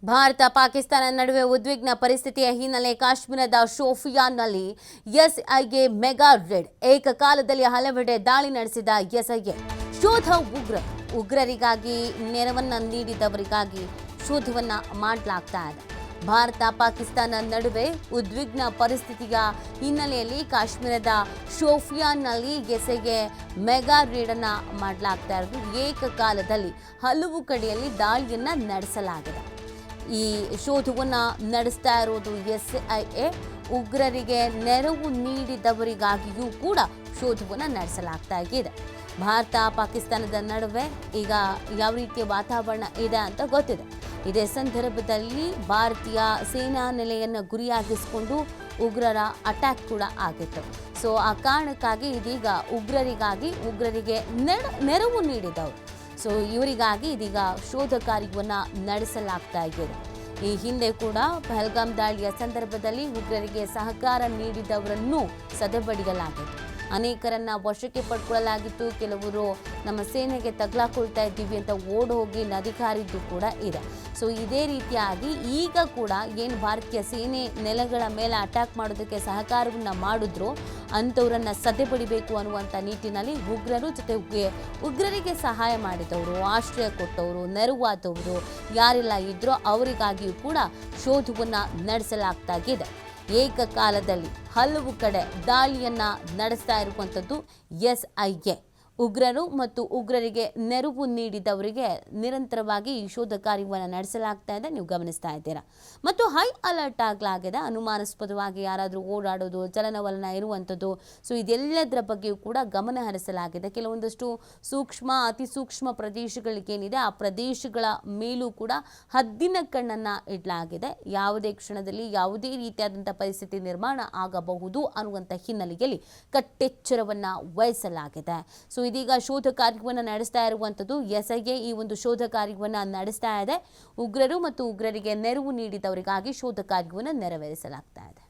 ಭಾರತ ಪಾಕಿಸ್ತಾನ ನಡುವೆ ಉದ್ವಿಗ್ನ ಪರಿಸ್ಥಿತಿಯ ಹಿನ್ನೆಲೆ ಕಾಶ್ಮೀರದ ಶೋಪಿಯಾನ್ನಲ್ಲಿ ಎಸ್ಐಗೆ ಮೆಗಾ ರೇಡ್. ಏಕಕಾಲದಲ್ಲಿ ಹಲವೆಡೆ ದಾಳಿ ನಡೆಸಿದ ಎಸ್ಐಗೆ ಶೋಧ ಉಗ್ರರಿಗಾಗಿ ನೆರವನ್ನ ನೀಡಿದವರಿಗಾಗಿ ಶೋಧವನ್ನ ಮಾಡಲಾಗ್ತಾ ಇದೆ. ಭಾರತ ಪಾಕಿಸ್ತಾನ ನಡುವೆ ಉದ್ವಿಗ್ನ ಪರಿಸ್ಥಿತಿಯ ಹಿನ್ನೆಲೆಯಲ್ಲಿ ಕಾಶ್ಮೀರದ ಶೋಪಿಯಾನ್ನಲ್ಲಿ ಎಸ್ಐಗೆ ಮೆಗಾ ರೇಡ್ ಅನ್ನ ಮಾಡಲಾಗ್ತಾ ಇರೋದು. ಏಕಕಾಲದಲ್ಲಿ ಹಲವು ಕಡೆಯಲ್ಲಿ ದಾಳಿಯನ್ನ ನಡೆಸಲಾಗಿದೆ. ಈ ಶೋಧವನ್ನು ನಡೆಸ್ತಾ ಇರೋದು ಎಸ್ಐಎ. ಉಗ್ರರಿಗೆ ನೆರವು ನೀಡಿದವರಿಗಾಗಿಯೂ ಕೂಡ ಶೋಧವನ್ನು ನಡೆಸಲಾಗ್ತಾ ಇದೆ. ಭಾರತ ಪಾಕಿಸ್ತಾನದ ನಡುವೆ ಈಗ ಯಾವ ರೀತಿಯ ವಾತಾವರಣ ಇದೆ ಅಂತ ಗೊತ್ತಿದೆ. ಇದೇ ಸಂದರ್ಭದಲ್ಲಿ ಭಾರತೀಯ ಸೇನಾ ನೆಲೆಯನ್ನು ಗುರಿಯಾಗಿಸಿಕೊಂಡು ಉಗ್ರರ ಅಟ್ಯಾಕ್ ಕೂಡ ಆಗಿತ್ತು. ಸೊ ಆ ಕಾರಣಕ್ಕಾಗಿ ಇದೀಗ ಉಗ್ರರಿಗೆ ನೆರವು ನೀಡಿದವರು. ಸೊ ಇವರಿಗಾಗಿ ಇದೀಗ ಶೋಧ ಕಾರ್ಯವನ್ನು ನಡೆಸಲಾಗ್ತಾ ಇದೆ. ಈ ಹಿಂದೆ ಕೂಡ ಪಹಲ್ಗಾಮ್ ದಾಳಿಯ ಸಂದರ್ಭದಲ್ಲಿ ಉಗ್ರರಿಗೆ ಸಹಕಾರ ನೀಡಿದವರನ್ನು ಸದೆಬಡಿಯಲಾಗಿತ್ತು. ಅನೇಕರನ್ನ ವಶಕ್ಕೆ ಪಡ್ಕೊಳ್ಳಲಾಗಿತ್ತು. ಕೆಲವರು ನಮ್ಮ ಸೇನೆಗೆ ತಗ್ಲಾಕೊಳ್ತಾ ಇದ್ದೀವಿ ಅಂತ ಓಡೋಗಿ ನದಿ ಕಾರಿದ್ದು ಕೂಡ ಇದೆ. ಸೊ ಇದೇ ರೀತಿಯಾಗಿ ಈಗ ಕೂಡ ಏನು ಭಾರತೀಯ ಸೇನೆ ನೆಲೆಗಳ ಮೇಲೆ ಅಟ್ಯಾಕ್ ಮಾಡೋದಕ್ಕೆ ಸಹಕಾರವನ್ನು ಮಾಡಿದ್ರು ಅಂಥವ್ರನ್ನ ಸದೆಬಡಿಬೇಕು ಅನ್ನುವಂಥ ನಿಟ್ಟಿನಲ್ಲಿ ಉಗ್ರರು ಜೊತೆಗೆ ಉಗ್ರರಿಗೆ ಸಹಾಯ ಮಾಡಿದವರು, ಆಶ್ರಯ ಕೊಟ್ಟವರು, ನೆರವಾದವರು ಯಾರೆಲ್ಲ ಇದ್ರೋ ಅವರಿಗಾಗಿಯೂ ಕೂಡ ಶೋಧವನ್ನು ನಡೆಸಲಾಗ್ತಾ ಇದೆ. ಏಕಕಾಲದಲ್ಲಿ ಹಲವು ಕಡೆ ದಾಳಿಯನ್ನ ನಡೆಸ್ತಾ ಇರುವಂಥದ್ದು ಎಸ್ಐಎ. ಉಗ್ರರು ಮತ್ತು ಉಗ್ರರಿಗೆ ನೆರವು ನೀಡಿದವರಿಗೆ ನಿರಂತರವಾಗಿ ಈ ಶೋಧ ಕಾರ್ಯವನ್ನು ನಡೆಸಲಾಗ್ತಾ ಇದೆ. ನೀವು ಗಮನಿಸ್ತಾ ಇದ್ದೀರಾ. ಮತ್ತು ಹೈ ಅಲರ್ಟ್ ಆಗಲಾಗಿದೆ. ಅನುಮಾನಾಸ್ಪದವಾಗಿ ಯಾರಾದರೂ ಓಡಾಡೋದು, ಚಲನವಲನ ಇರುವಂಥದ್ದು, ಸೊ ಇದೆಲ್ಲದರ ಬಗ್ಗೆಯೂ ಕೂಡ ಗಮನ ಹರಿಸಲಾಗಿದೆ. ಕೆಲವೊಂದಷ್ಟು ಅತಿ ಸೂಕ್ಷ್ಮ ಪ್ರದೇಶಗಳಿಗೇನಿದೆ ಆ ಪ್ರದೇಶಗಳ ಮೇಲೂ ಕೂಡ ಹದ್ದಿನ ಕಣ್ಣನ್ನು ಇಡಲಾಗಿದೆ. ಯಾವುದೇ ಕ್ಷಣದಲ್ಲಿ ಯಾವುದೇ ರೀತಿಯಾದಂಥ ಪರಿಸ್ಥಿತಿ ನಿರ್ಮಾಣ ಆಗಬಹುದು ಅನ್ನುವಂಥ ಹಿನ್ನೆಲೆಯಲ್ಲಿ ಕಟ್ಟೆಚ್ಚರವನ್ನು ವಹಿಸಲಾಗಿದೆ. ಸೊ ಇದೀಗ ಶೋಧ ಕಾರ್ಯವನ್ನು ನಡೆಸ್ತಾ ಇರುವಂಥದ್ದು ಎಸ್ಐಗೆ ಈ ಒಂದು ಶೋಧ ಕಾರ್ಯವನ್ನು ನಡೆಸ್ತಾ ಇದೆ. ಉಗ್ರರು ಮತ್ತು ಉಗ್ರರಿಗೆ ನೆರವು ನೀಡಿದವರಿಗಾಗಿ ಶೋಧ ಕಾರ್ಯವನ್ನು ನೆರವೇರಿಸಲಾಗ್ತಾ ಇದೆ.